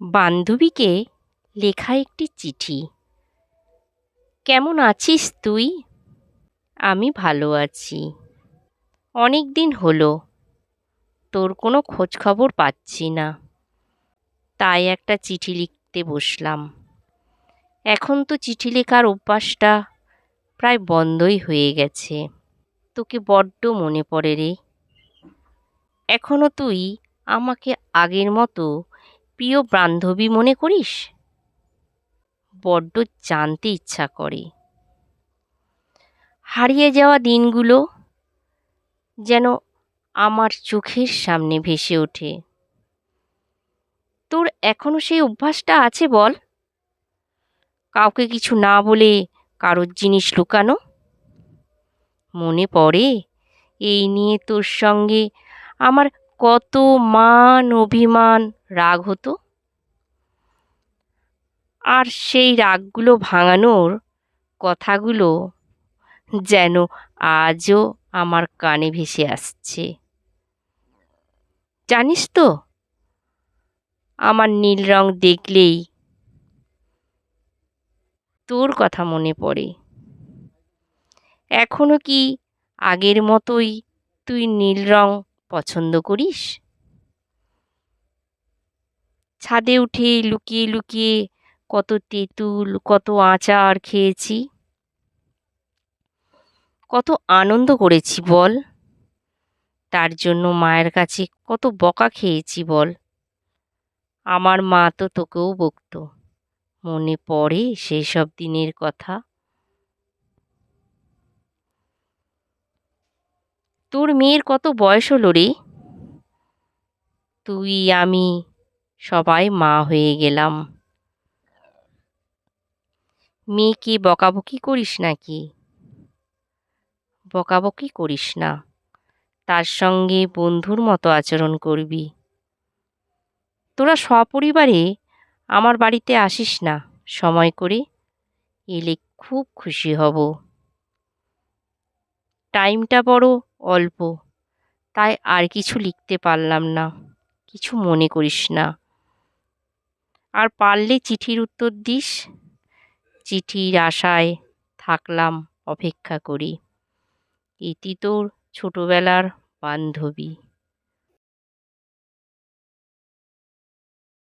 বান্ধবীকে লেখা একটি চিঠি। কেমন আছিস তুই? আমি ভালো আছি। অনেক দিন হলো তোর কোনো খোঁজ খবর পাচ্ছি না, তাই একটা চিঠি লিখতে বসলাম। এখন তো চিঠি লেখার অভ্যাসটা প্রায় বন্ধই হয়ে গেছে। তোকে বড্ড মনে পড়ে রে। এখনো তুই আমাকে আগের মতো প্রিয় বান্ধবী মনে করিস? বড্ড জানতে ইচ্ছা করে। হারিয়ে যাওয়া দিনগুলো যেন আমার চোখের সামনে ভেসে ওঠে। তোর এখনো সেই অভ্যাসটা আছে বল? কাউকে কিছু না বলে কারোর জিনিস লুকানো? মনে পড়ে এই নিয়ে তোর সঙ্গে আমার কত মান অভিমান রাগ হতো, আর সেই রাগগুলো ভাঙানোর কথাগুলো যেন আজও আমার কানে ভেসে আসছে। জানিস তো, আমার নীল রং দেখলেই তোর কথা মনে পড়ে। এখনো কি আগের মতোই তুই নীল রং পছন্দ করিস? ছাদে উঠে লুকিয়ে লুকিয়ে কত তেঁতুল, কত আচার খেয়েছি, কত আনন্দ করেছি বল? তার জন্য মায়ের কাছে কত বকা খেয়েছি বল? আমার মা তো তোকেও বকতো। মনে পড়ে সেই সব দিনের কথা? তোর মেয়ের কত বয়স হলো রে? তুই আমি সবাই মা হয়ে গেলাম। মেয়েকে বকাবকি করিস নাকি? বকাবকি করিস না, তার সঙ্গে বন্ধুর মতো আচরণ করবি। তোরা সপরিবারে আমার বাড়িতে আসিস না সময় করে? এলে খুব খুশি হব। টাইমটা বড় অল্প, তাই আর কিছু লিখতে পারলাম না, কিছু মনে করিস না। আর পারলে চিঠির উত্তর দিস। চিঠির আশায় থাকলাম অপেক্ষা করি। এটি তোর ছোটবেলার বান্ধবী।